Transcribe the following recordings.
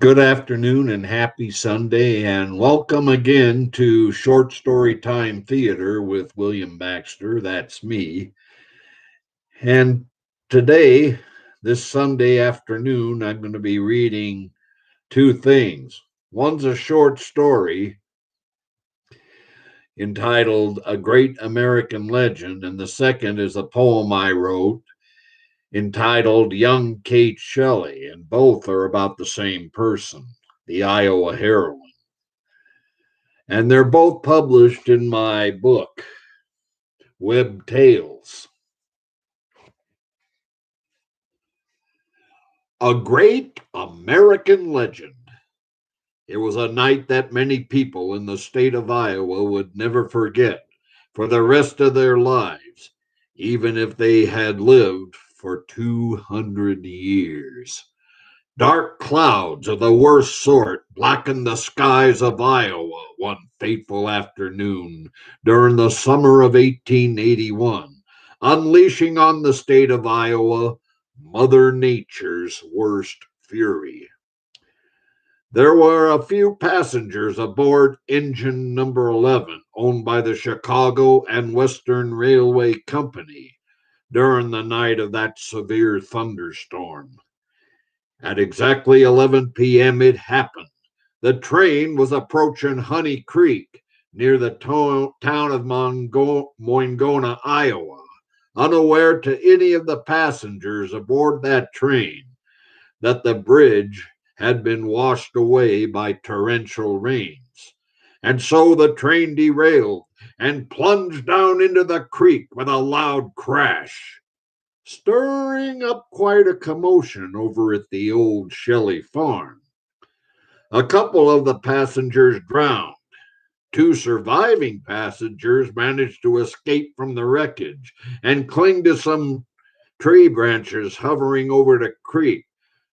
Good afternoon and happy Sunday, and welcome again to Short Story Time Theater with William Baxter. That's me. And today, this Sunday afternoon, I'm going to be reading two things. One's a short story entitled A Great American Legend, and the second is a poem I wrote entitled Young Kate Shelley, and both are about the same person, the Iowa heroine. And they're both published in my book, W.E.B Tales. A Great American Legend. It was a night that many people in the state of Iowa would never forget for the rest of their lives, even if they had lived for 200 years. Dark clouds of the worst sort blackened the skies of Iowa one fateful afternoon during the summer of 1881, unleashing on the state of Iowa Mother Nature's worst fury. There were a few passengers aboard engine number 11, owned by the Chicago and Western Railway Company, during the night of that severe thunderstorm. At exactly 11 p.m., it happened. The train was approaching Honey Creek near the town of Moingona, Iowa, unaware to any of the passengers aboard that train that the bridge had been washed away by torrential rains. And so the train derailed and plunged down into the creek with a loud crash, stirring up quite a commotion over at the old Shelley farm. A couple of the passengers drowned. Two surviving passengers managed to escape from the wreckage and cling to some tree branches hovering over the creek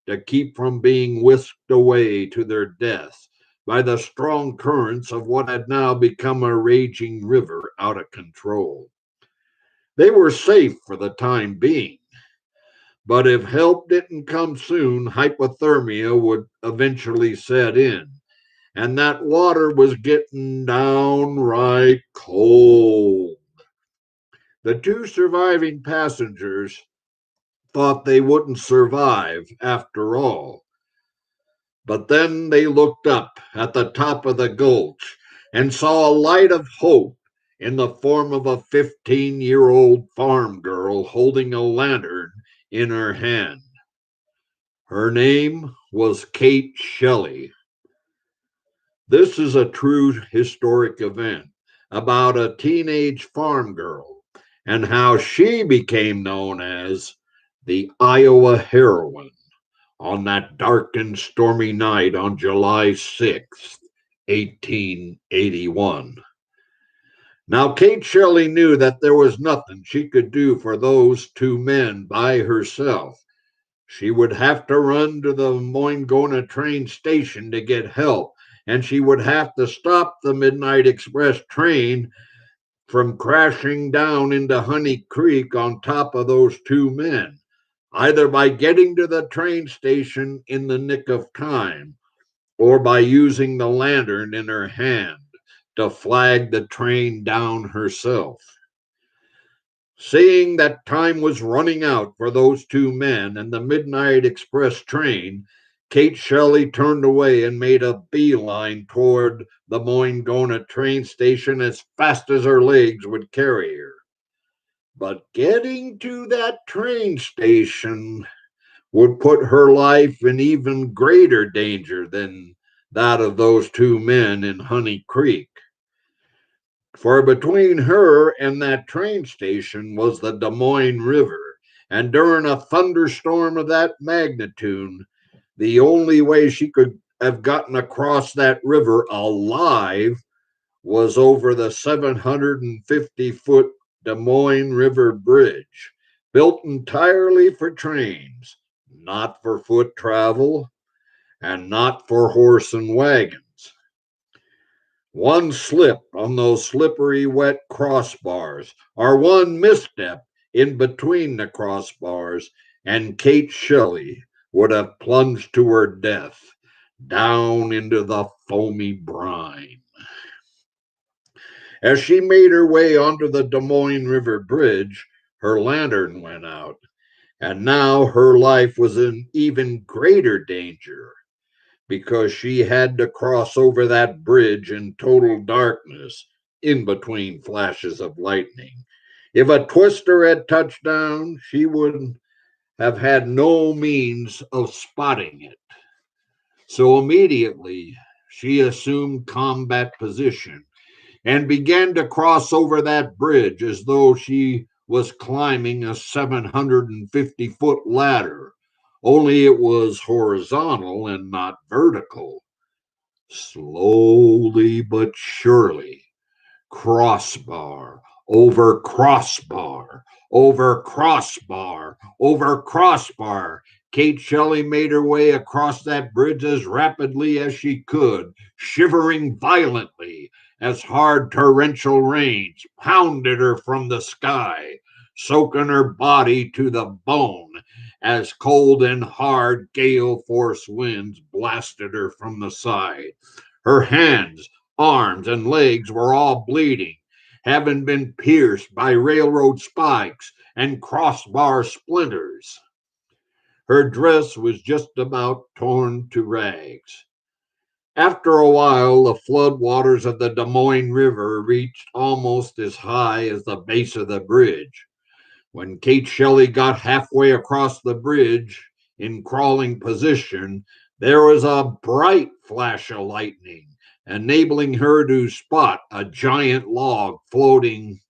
to keep from being whisked away to their death by the strong currents of what had now become a raging river out of control. They were safe for the time being, but if help didn't come soon, hypothermia would eventually set in, and that water was getting downright cold. The two surviving passengers thought they wouldn't survive after all, but then they looked up at the top of the gulch and saw a light of hope in the form of a 15-year-old farm girl holding a lantern in her hand. Her name was Kate Shelley. This is a true historic event about a teenage farm girl and how she became known as the Iowa heroine on that dark and stormy night on July 6th, 1881. Now, Kate Shelley knew that there was nothing she could do for those two men by herself. She would have to run to the Moingona train station to get help, and she would have to stop the Midnight Express train from crashing down into Honey Creek on top of those two men, either by getting to the train station in the nick of time or by using the lantern in her hand to flag the train down herself. Seeing that time was running out for those two men and the Midnight Express train, Kate Shelley turned away and made a beeline toward the Moingona train station as fast as her legs would carry her. But getting to that train station would put her life in even greater danger than that of those two men in Honey Creek. For between her and that train station was the Des Moines River, and during a thunderstorm of that magnitude, the only way she could have gotten across that river alive was over the 750-foot Des Moines River Bridge, built entirely for trains, not for foot travel, and not for horse and wagons. One slip on those slippery, wet crossbars, or one misstep in between the crossbars, and Kate Shelley would have plunged to her death, down into the foamy brine. As she made her way onto the Des Moines River Bridge, her lantern went out, and now her life was in even greater danger because she had to cross over that bridge in total darkness in between flashes of lightning. If a twister had touched down, she would have had no means of spotting it. So immediately she assumed combat position and began to cross over that bridge as though she was climbing a 750-foot ladder, only it was horizontal and not vertical. Slowly but surely, crossbar over crossbar over crossbar over crossbar. Kate Shelley made her way across that bridge as rapidly as she could, shivering violently as hard torrential rains pounded her from the sky, soaking her body to the bone as cold and hard gale force winds blasted her from the side. Her hands, arms, and legs were all bleeding, having been pierced by railroad spikes and crossbar splinters. Her dress was just about torn to rags. After a while, the flood waters of the Des Moines River reached almost as high as the base of the bridge. When Kate Shelley got halfway across the bridge in crawling position, there was a bright flash of lightning, enabling her to spot a giant log floating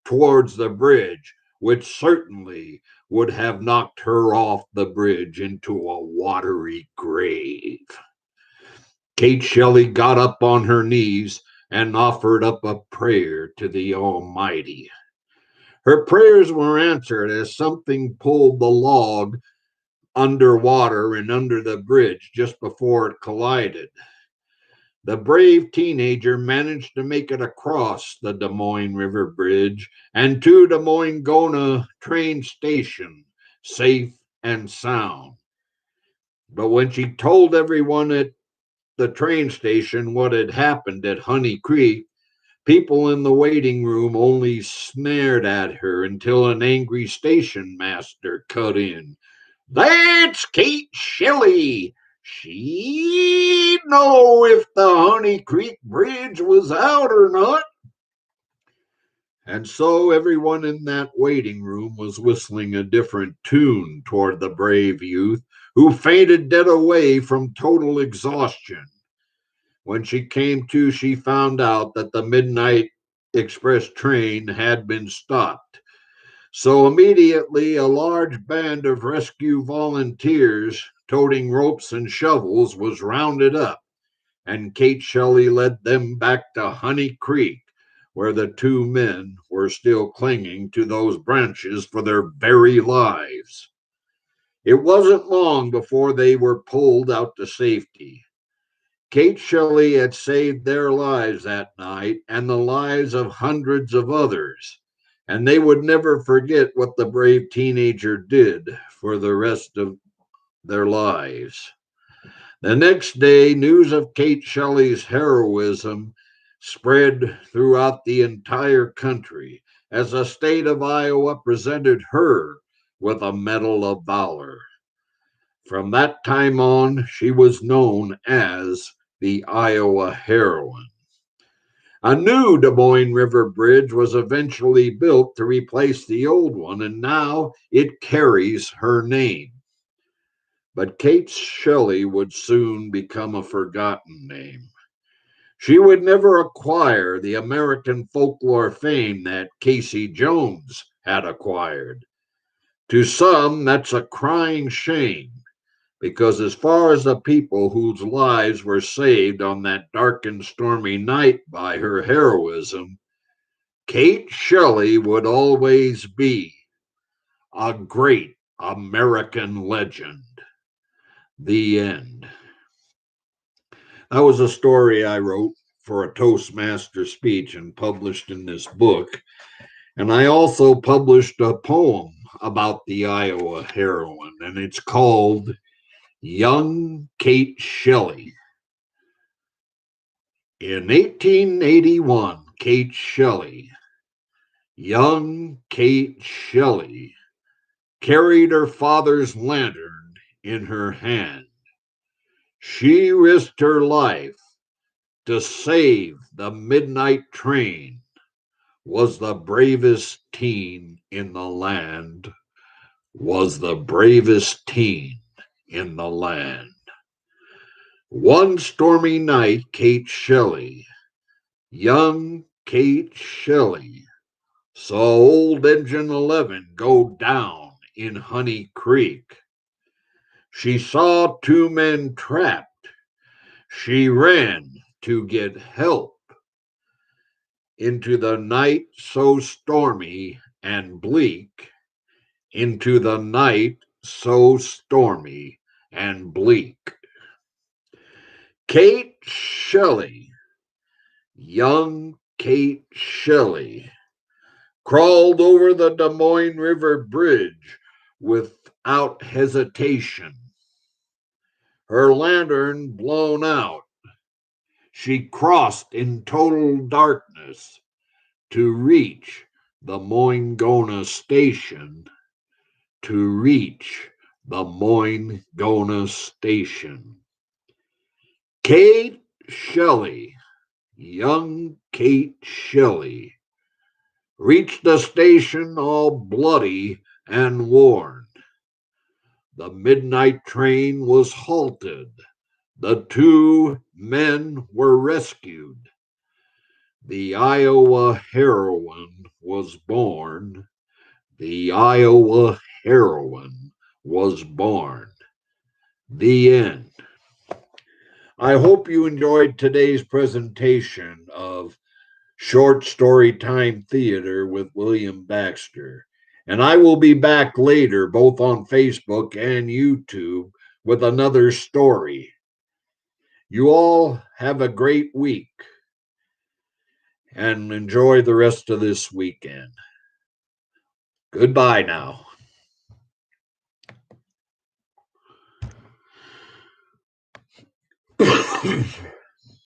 towards the bridge, which certainly would have knocked her off the bridge into a watery grave. Kate Shelley got up on her knees and offered up a prayer to the Almighty. Her prayers were answered as something pulled the log underwater and under the bridge just before it collided. The brave teenager managed to make it across the Des Moines River Bridge and to Des Moines Gona train station, safe and sound. But when she told everyone at the train station what had happened at Honey Creek, people in the waiting room only sneered at her until an angry station master cut in. "That's Kate Shelley. She'd know if the Honey Creek Bridge was out or not." And so everyone in that waiting room was whistling a different tune toward the brave youth who fainted dead away from total exhaustion. When she came to, she found out that the midnight express train had been stopped. So immediately, a large band of rescue volunteers toting ropes and shovels was rounded up, and Kate Shelley led them back to Honey Creek, where the two men were still clinging to those branches for their very lives. It wasn't long before they were pulled out to safety. Kate Shelley had saved their lives that night and the lives of hundreds of others, and they would never forget what the brave teenager did for the rest of their lives. The next day, news of Kate Shelley's heroism spread throughout the entire country as the state of Iowa presented her with a Medal of Valor. From that time on, she was known as the Iowa Heroine. A new Des Moines River Bridge was eventually built to replace the old one, and now it carries her name. But Kate Shelley would soon become a forgotten name. She would never acquire the American folklore fame that Casey Jones had acquired. To some, that's a crying shame, because as far as the people whose lives were saved on that dark and stormy night by her heroism, Kate Shelley would always be a great American legend. The end. That was a story I wrote for a Toastmaster speech and published in this book. And I also published a poem about the Iowa heroine, and it's called Young Kate Shelley. In 1881, Kate Shelley, young Kate Shelley, carried her father's lantern in her hand. She risked her life to save the midnight train, was the bravest teen in the land, was the bravest teen in the land. One stormy night, Kate Shelley, young Kate Shelley, saw old Engine 11 go down in Honey Creek. She saw two men trapped. She ran to get help into the night so stormy and bleak, into the night so stormy and bleak. Kate Shelley, young Kate Shelley, crawled over the Des Moines River Bridge without hesitation. Her lantern blown out, she crossed in total darkness to reach the Moingona station, to reach the Moingona station. Kate Shelley, young Kate Shelley, reached the station all bloody and worn. The midnight train was halted. The two men were rescued. The Iowa heroine was born. The Iowa heroine was born. The end. I hope you enjoyed today's presentation of Short Story Time Theater with William Baxter. And I will be back later, both on Facebook and YouTube, with another story. You all have a great week and enjoy the rest of this weekend. Goodbye now.